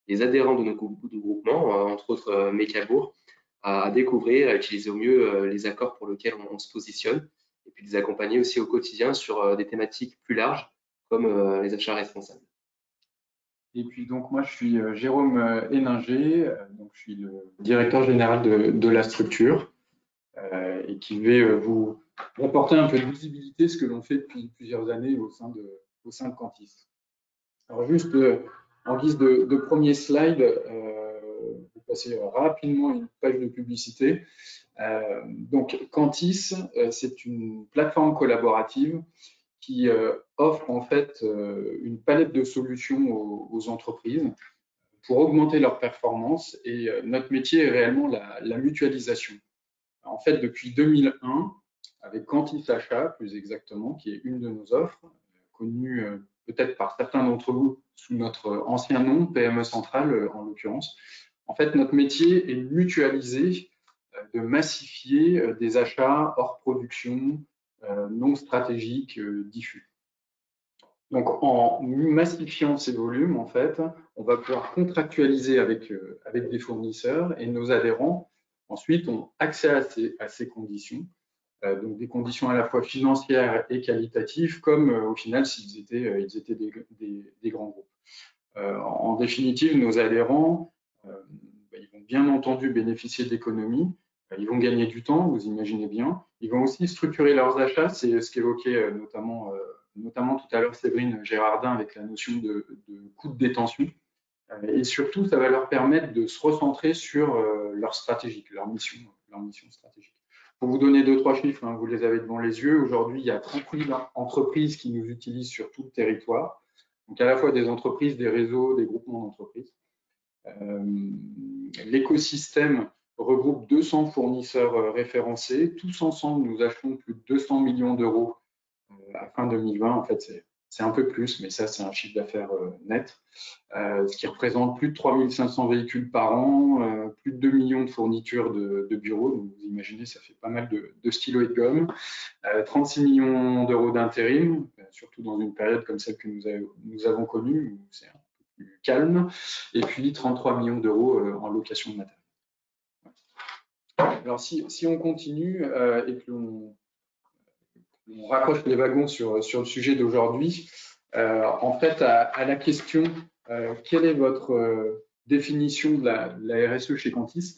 les adhérents de nos groupements, entre autres Mécabourg, à découvrir, à utiliser au mieux les accords pour lesquels on se positionne, et puis les accompagner aussi au quotidien sur des thématiques plus larges, comme les achats responsables. Et puis donc moi je suis Jérôme Héninger, donc je suis le directeur général de la structure et qui vais vous apporter un peu de visibilité, ce que l'on fait depuis plusieurs années au sein de Cantis. Alors juste en guise de premier slide, je vais passer rapidement une page de publicité. Donc Cantis, c'est une plateforme collaborative qui offre en fait une palette de solutions aux entreprises pour augmenter leur performance, et notre métier est réellement la mutualisation. En fait, depuis 2001, avec Cantis Achat, plus exactement, qui est une de nos offres, connue peut-être par certains d'entre vous sous notre ancien nom, PME Centrale en l'occurrence. En fait, notre métier est de mutualiser, de massifier des achats hors production, non stratégiques, diffus. Donc, en massifiant ces volumes, en fait, on va pouvoir contractualiser avec des fournisseurs, et nos adhérents, ensuite, ont accès à ces conditions, donc des conditions à la fois financières et qualitatives, comme au final s'ils étaient des grands groupes. En définitive, nos adhérents, ils vont bien entendu bénéficier d'économies, ils vont gagner du temps, vous imaginez bien. Ils vont aussi structurer leurs achats, c'est ce qu'évoquait notamment tout à l'heure Séverine Gérardin avec la notion de coût de détention. Et surtout, ça va leur permettre de se recentrer sur leur stratégique, leur mission stratégique. Pour vous donner 2-3 chiffres, vous les avez devant les yeux, aujourd'hui, il y a 30 000 entreprises qui nous utilisent sur tout le territoire. Donc, à la fois des entreprises, des réseaux, des groupements d'entreprises. L'écosystème regroupe 200 fournisseurs référencés. Tous ensemble, nous achetons plus de 200 millions d'euros à fin 2020. En fait, c'est un peu plus, mais ça, c'est un chiffre d'affaires net, ce qui représente plus de 3500 véhicules par an, plus de 2 millions de fournitures de bureaux. Donc, vous imaginez, ça fait pas mal de stylos et de gomme. 36 millions d'euros d'intérim, surtout dans une période comme celle que nous avons connue, où c'est un peu plus calme. Et puis, 33 millions d'euros en location de matériel. Alors, si on continue et que l'on raccroche les wagons sur le sujet d'aujourd'hui, en fait, à la question quelle est votre définition de la RSE chez Cantis,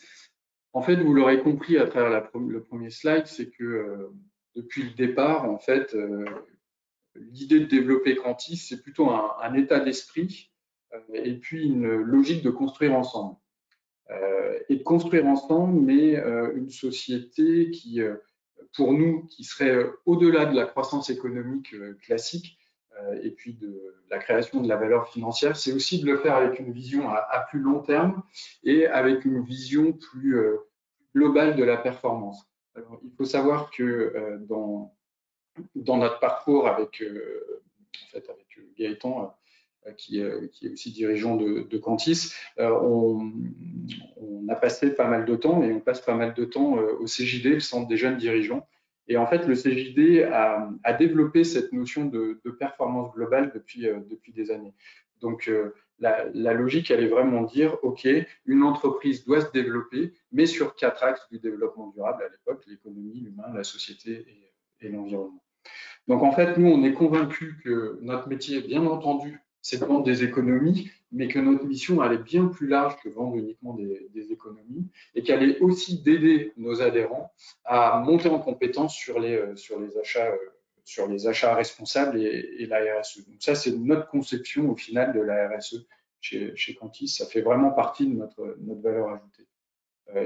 en fait, vous l'aurez compris à travers le premier slide, c'est que depuis le départ, en fait, l'idée de développer Cantis, c'est plutôt un état d'esprit et puis une logique de construire ensemble. Et de construire ensemble, mais une société qui, pour nous, qui serait au-delà de la croissance économique classique et puis de la création de la valeur financière, c'est aussi de le faire avec une vision à plus long terme et avec une vision plus globale de la performance. Alors, il faut savoir que dans notre parcours avec Gaëtan, qui est aussi dirigeant de Cantis, on a passé pas mal de temps et on passe pas mal de temps au CJD, le Centre des jeunes dirigeants. Et en fait, le CJD a développé cette notion de performance globale depuis des années. Donc, la logique, elle est vraiment de dire, OK, une entreprise doit se développer, mais sur 4 axes du développement durable à l'époque, l'économie, l'humain, la société et l'environnement. Donc, en fait, nous, on est convaincus que notre métier, bien entendu, c'est de vendre des économies, mais que notre mission, elle est bien plus large que vendre uniquement des économies, et qu'elle est aussi d'aider nos adhérents à monter en compétence sur les achats responsables et la RSE. Donc ça, c'est notre conception au final de la RSE chez Cantis. Ça fait vraiment partie de notre valeur ajoutée.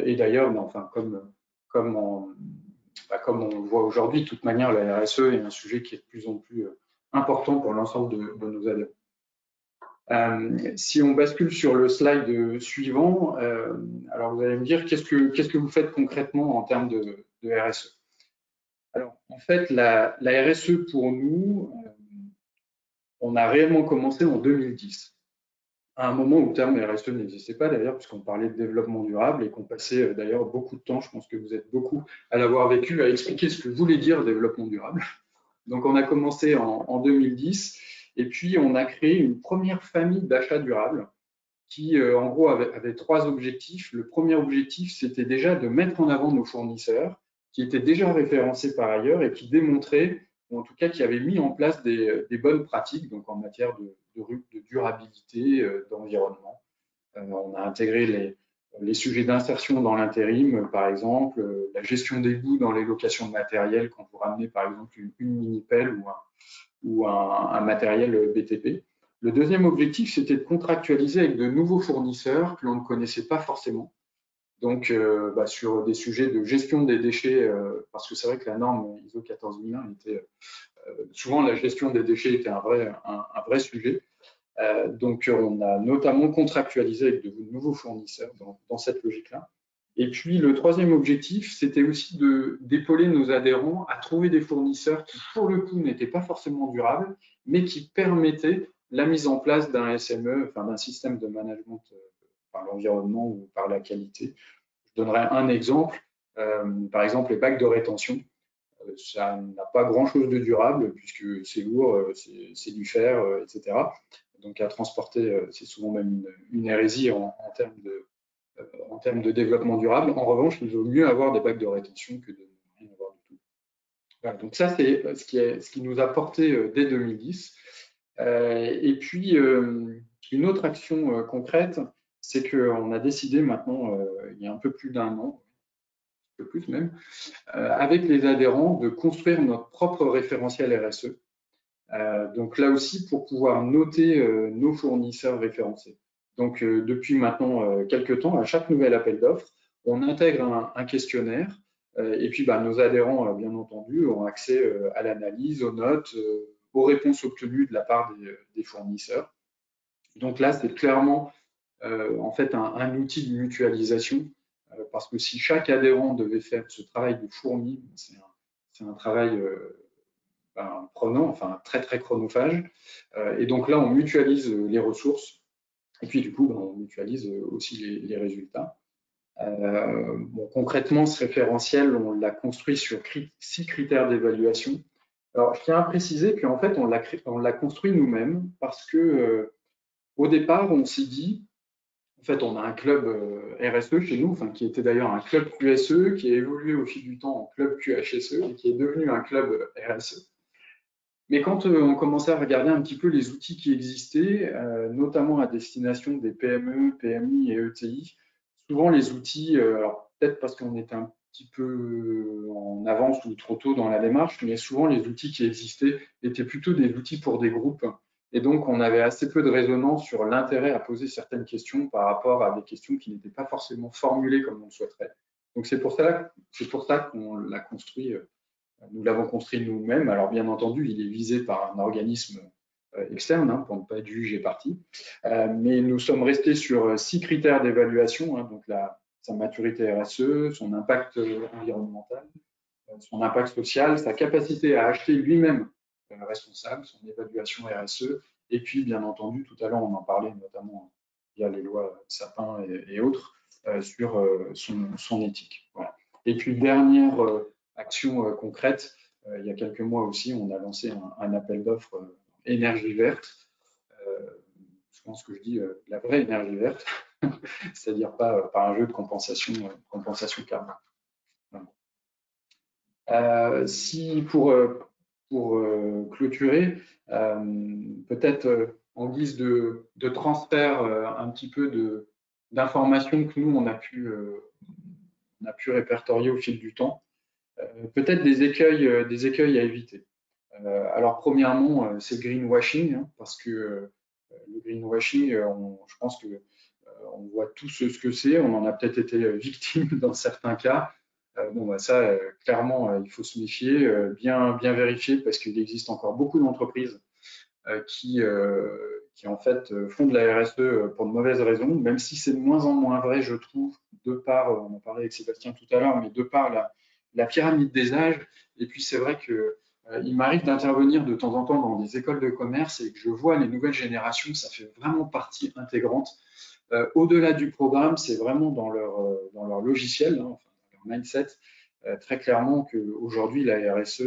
Et d'ailleurs, enfin, comme on le voit aujourd'hui, de toute manière, la RSE est un sujet qui est de plus en plus important pour l'ensemble de nos adhérents. Si on bascule sur le slide suivant, alors vous allez me dire qu'est-ce que vous faites concrètement en termes de RSE. Alors, en fait, la RSE pour nous, on a réellement commencé en 2010, à un moment où le terme RSE n'existait pas d'ailleurs, puisqu'on parlait de développement durable et qu'on passait d'ailleurs beaucoup de temps, je pense que vous êtes beaucoup à l'avoir vécu, à expliquer ce que voulait dire développement durable. Donc, on a commencé en 2010 et puis on a créé une première famille d'achats durables qui, en gros, avait 3 objectifs. Le premier objectif, c'était déjà de mettre en avant nos fournisseurs qui étaient déjà référencés par ailleurs et qui démontraient, ou en tout cas qui avaient mis en place des bonnes pratiques donc en matière de durabilité, d'environnement. On a intégré les sujets d'insertion dans l'intérim, par exemple, la gestion des boues dans les locations de matériel quand vous ramenez par exemple une mini-pelle ou un matériel BTP. Le deuxième objectif, c'était de contractualiser avec de nouveaux fournisseurs que l'on ne connaissait pas forcément. Donc, sur des sujets de gestion des déchets, parce que c'est vrai que la norme ISO 14001 était souvent la gestion des déchets était un vrai sujet. Donc, on a notamment contractualisé avec de nouveaux fournisseurs dans cette logique-là. Et puis, le troisième objectif, c'était aussi d'épauler nos adhérents à trouver des fournisseurs qui, pour le coup, n'étaient pas forcément durables, mais qui permettaient la mise en place d'un SME, enfin d'un système de management par l'environnement ou par la qualité. Je donnerai un exemple. Par exemple, les bacs de rétention. Ça n'a pas grand-chose de durable puisque c'est lourd, c'est du fer, etc. Donc à transporter, c'est souvent même une hérésie en termes de développement durable. En revanche, il vaut mieux avoir des bacs de rétention que de ne rien avoir du tout. Voilà, donc ça, c'est ce qui nous a porté dès 2010. Et puis, une autre action concrète, c'est qu'on a décidé maintenant, il y a un peu plus d'un an, un peu plus même, avec les adhérents, de construire notre propre référentiel RSE. Donc là aussi, pour pouvoir noter nos fournisseurs référencés. Donc, depuis maintenant quelques temps, à chaque nouvel appel d'offres, on intègre un questionnaire et puis nos adhérents, bien entendu, ont accès à l'analyse, aux notes, aux réponses obtenues de la part des fournisseurs. Donc là, c'est clairement en fait un outil de mutualisation parce que si chaque adhérent devait faire ce travail de fourmi, c'est un travail prenant, enfin très très chronophage. Et donc là, on mutualise les ressources et puis du coup, on mutualise aussi les résultats. Concrètement, ce référentiel, on l'a construit sur 6 critères d'évaluation. Alors, je tiens à préciser qu'en fait, on l'a construit nous-mêmes parce que au départ, on s'est dit, en fait, on a un club RSE chez nous, qui était d'ailleurs un club QSE, qui a évolué au fil du temps en club QHSE et qui est devenu un club RSE. Mais quand on commençait à regarder un petit peu les outils qui existaient, notamment à destination des PME, PMI et ETI, souvent les outils, alors peut-être parce qu'on était un petit peu en avance ou trop tôt dans la démarche, mais souvent les outils qui existaient étaient plutôt des outils pour des groupes. Et donc, on avait assez peu de résonance sur l'intérêt à poser certaines questions par rapport à des questions qui n'étaient pas forcément formulées comme on le souhaiterait. Donc, c'est pour ça qu'on l'a construit. Nous l'avons construit nous-mêmes. Alors, bien entendu, il est visé par un organisme externe, pour ne pas être jugé parti. Mais nous sommes restés sur 6 critères d'évaluation, donc sa maturité RSE, son impact environnemental, son impact social, sa capacité à acheter lui-même responsable, son évaluation RSE, et puis, bien entendu, tout à l'heure, on en parlait notamment via les lois Sapin et autres, sur son éthique. Voilà. Et puis, dernière action concrète, il y a quelques mois aussi, on a lancé un appel d'offres énergie verte souvent ce que je dis, la vraie énergie verte, c'est-à-dire pas par un jeu de compensation carbone. Si pour clôturer, peut-être en guise de transfert un petit peu d'informations que nous on a pu répertorier au fil du temps, peut-être des écueils à éviter. Alors premièrement, c'est le greenwashing, hein, parce que le greenwashing, je pense que on voit tous ce que c'est, on en a peut-être été victime dans certains cas. Bon, bah ça, clairement, il faut se méfier, bien vérifier, parce qu'il existe encore beaucoup d'entreprises qui en fait font de la RSE pour de mauvaises raisons, même si c'est de moins en moins vrai, je trouve, de par, on en parlait avec Sébastien tout à l'heure, mais de par la pyramide des âges. Et puis c'est vrai que il m'arrive d'intervenir de temps en temps dans des écoles de commerce et que je vois les nouvelles générations, ça fait vraiment partie intégrante. Au-delà du programme, c'est vraiment dans leur logiciel, hein, enfin, dans leur mindset, très clairement qu'aujourd'hui, la RSE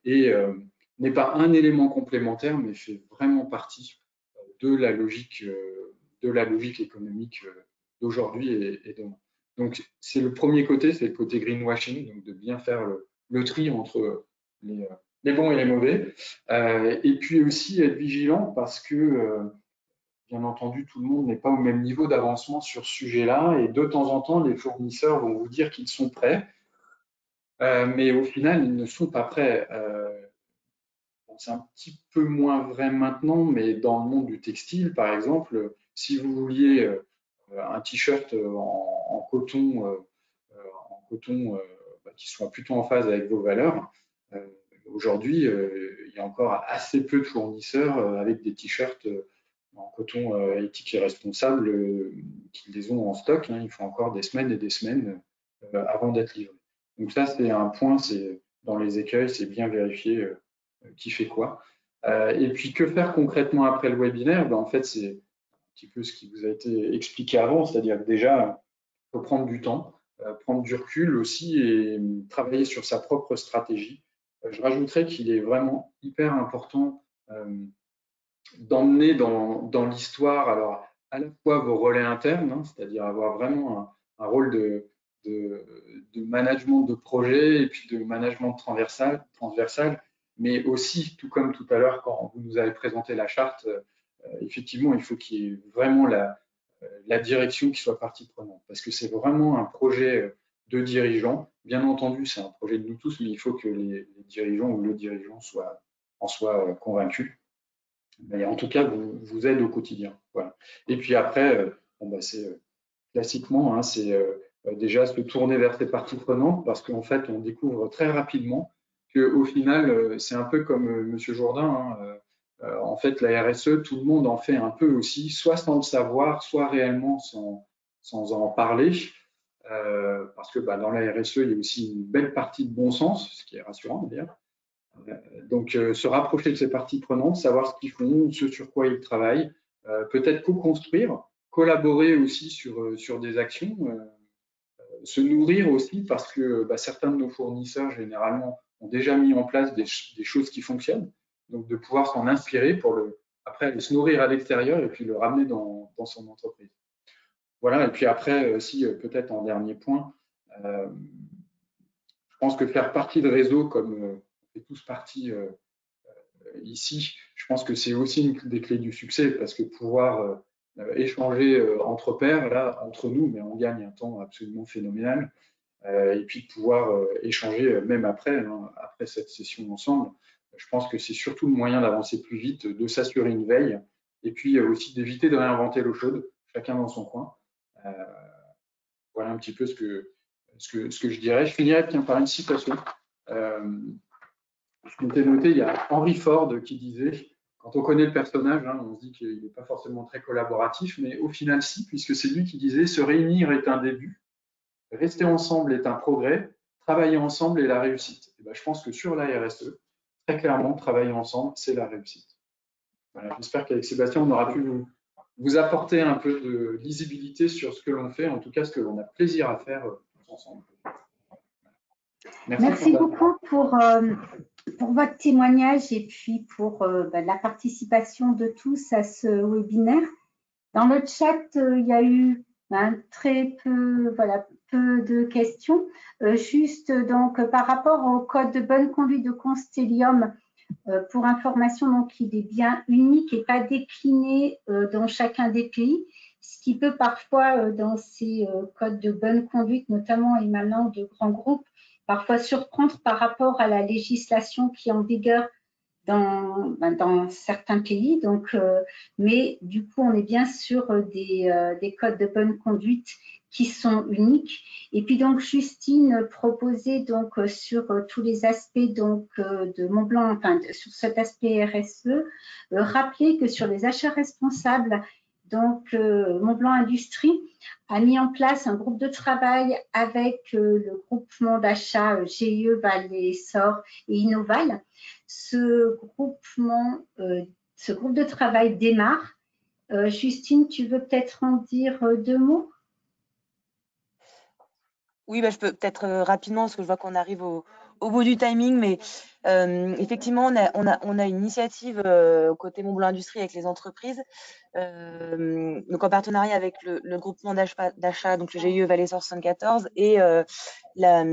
n'est pas un élément complémentaire, mais fait vraiment partie de la logique économique d'aujourd'hui et demain. Donc, c'est le premier côté, c'est le côté greenwashing, donc de bien faire le tri entre les bons et les mauvais. Et puis aussi être vigilant parce que bien entendu, tout le monde n'est pas au même niveau d'avancement sur ce sujet-là, et de temps en temps, les fournisseurs vont vous dire qu'ils sont prêts, mais au final, ils ne sont pas prêts. Bon, c'est un petit peu moins vrai maintenant, mais dans le monde du textile, par exemple, si vous vouliez un t-shirt en coton, qui soit plutôt en phase avec vos valeurs, aujourd'hui, il y a encore assez peu de fournisseurs avec des t-shirts en coton éthique et responsable qui les ont en stock. Hein. Il faut encore des semaines et des semaines avant d'être livrés. Donc ça, c'est un point, c'est dans les écueils, c'est bien vérifier qui fait quoi. Et puis, que faire concrètement après le webinaire? En fait, c'est un petit peu ce qui vous a été expliqué avant, c'est-à-dire que déjà, il faut prendre du temps, prendre du recul aussi et travailler sur sa propre stratégie. Je rajouterais qu'il est vraiment hyper important d'emmener dans l'histoire, alors à la fois vos relais internes, hein, c'est-à-dire avoir vraiment un rôle de management de projet et puis de management transversal, mais aussi, tout comme tout à l'heure quand vous nous avez présenté la charte, effectivement, il faut qu'il y ait vraiment la direction qui soit partie prenante, parce que c'est vraiment un projet de dirigeants. Bien entendu, c'est un projet de nous tous, mais il faut que les dirigeants ou le dirigeant en soient convaincus. Mais en tout cas, vous aide au quotidien. Voilà. Et puis après, c'est classiquement, hein, c'est déjà se tourner vers ces parties prenantes, parce qu'en fait, on découvre très rapidement qu'au final, c'est un peu comme Monsieur Jourdain, hein, en fait, la RSE, tout le monde en fait un peu aussi, soit sans le savoir, soit réellement sans en parler, parce que dans la RSE, il y a aussi une belle partie de bon sens, ce qui est rassurant d'ailleurs. Donc, se rapprocher de ces parties prenantes, savoir ce qu'ils font, ce sur quoi ils travaillent, peut-être co-construire, collaborer aussi sur des actions, se nourrir aussi, parce que certains de nos fournisseurs, généralement, ont déjà mis en place des choses qui fonctionnent, donc de pouvoir s'en inspirer pour après aller se nourrir à l'extérieur et puis le ramener dans son entreprise. Voilà, et puis après, aussi, peut-être en dernier point, je pense que faire partie de réseaux comme on fait tous partie ici, je pense que c'est aussi une des clés du succès, parce que pouvoir échanger entre pairs, là, entre nous, mais on gagne un temps absolument phénoménal, et puis de pouvoir échanger même après, hein, après cette session ensemble. Je pense que c'est surtout le moyen d'avancer plus vite, de s'assurer une veille, et puis aussi d'éviter de réinventer l'eau chaude, chacun dans son coin. Voilà un petit peu ce que je dirais. Je finirai par une citation. Je m'étais noté, il y a Henry Ford qui disait, quand on connaît le personnage, hein, on se dit qu'il n'est pas forcément très collaboratif, mais au final si, puisque c'est lui qui disait « Se réunir est un début, rester ensemble est un progrès, travailler ensemble est la réussite ». Et je pense que sur la RSE, très clairement, travailler ensemble, c'est la réussite. Voilà, j'espère qu'avec Sébastien, on aura pu vous apporter un peu de lisibilité sur ce que l'on fait, en tout cas ce que l'on a plaisir à faire ensemble. Merci beaucoup pour votre témoignage et puis pour la participation de tous à ce webinaire. Dans le chat, il y a eu très peu, voilà, peu de questions. Juste donc par rapport au code de bonne conduite de Constellium, pour information, donc il est bien unique et pas décliné dans chacun des pays, ce qui peut parfois dans ces codes de bonne conduite, notamment émanant de grands groupes, parfois surprendre par rapport à la législation qui est en vigueur dans certains pays. Donc, mais du coup, on est bien sur des codes de bonne conduite qui sont uniques. Et puis donc Justine proposait donc sur tous les aspects donc de Montblanc, enfin sur cet aspect RSE, rappeler que sur les achats responsables, donc Montblanc Industrie a mis en place un groupe de travail avec le groupement d'achat GIE Val Sort et Innoval. Ce groupe de travail démarre. Justine, tu veux peut-être en dire 2 mots? Oui, je peux peut-être rapidement, parce que je vois qu'on arrive au bout du timing, mais effectivement, on a une initiative côté Montblanc Industrie avec les entreprises, donc en partenariat avec le groupement d'achat, donc le GIE Valais 74 et la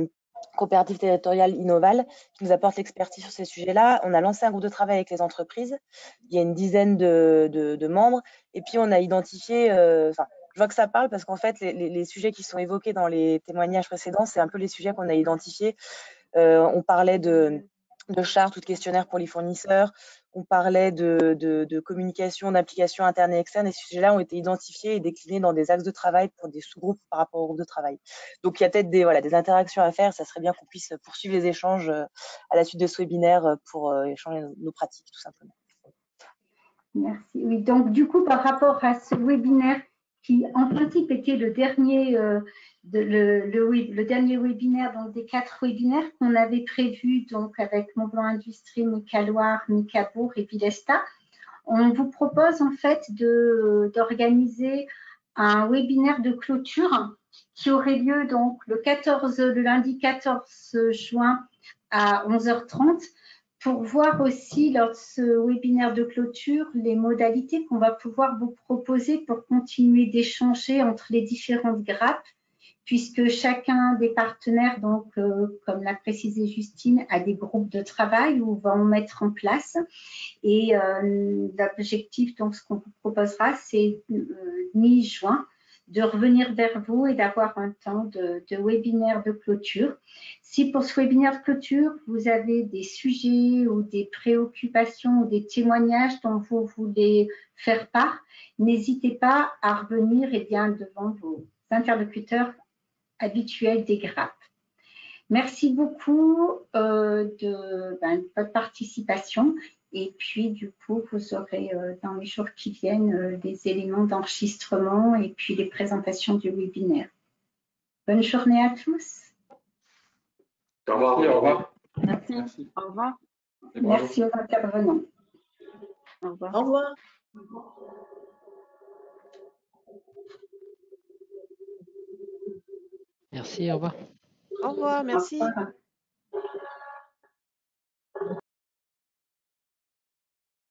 coopérative territoriale Innoval, qui nous apporte l'expertise sur ces sujets-là. On a lancé un groupe de travail avec les entreprises. Il y a une dizaine de membres, et puis on a identifié, je vois que ça parle parce qu'en fait, les sujets qui sont évoqués dans les témoignages précédents, c'est un peu les sujets qu'on a identifiés. On parlait de chartes ou de questionnaires pour les fournisseurs. On parlait de communication, d'applications internes et externes. Et ces sujets-là ont été identifiés et déclinés dans des axes de travail pour des sous-groupes par rapport au groupe de travail. Donc, il y a peut-être des interactions à faire. Ça serait bien qu'on puisse poursuivre les échanges à la suite de ce webinaire pour échanger nos pratiques, tout simplement. Merci. Oui, donc du coup, par rapport à ce webinaire qui, en principe, était le dernier, le dernier webinaire, donc des 4 webinaires qu'on avait prévus donc avec Montblanc Industrie, Mica-Loire, Mica-Bourg et Vilesta, on vous propose en fait d'organiser un webinaire de clôture qui aurait lieu donc le lundi 14 juin à 11h30 pour voir aussi lors de ce webinaire de clôture les modalités qu'on va pouvoir vous proposer pour continuer d'échanger entre les différentes grappes, puisque chacun des partenaires, donc comme l'a précisé Justine, a des groupes de travail où on va en mettre en place. Et l'objectif, donc ce qu'on vous proposera, c'est mi-juin de revenir vers vous et d'avoir un temps de webinaire de clôture. Si pour ce webinaire de clôture, vous avez des sujets ou des préoccupations ou des témoignages dont vous voulez faire part, n'hésitez pas à revenir devant vos interlocuteurs habituels des grappes. Merci beaucoup de votre participation. Et puis, du coup, vous aurez dans les jours qui viennent des éléments d'enregistrement et puis les présentations du webinaire. Bonne journée à tous. Au revoir. Au revoir. Merci. Merci. Au revoir. Merci aux intervenants. Au revoir. Au revoir. Merci, au revoir. Au revoir, merci. Au revoir.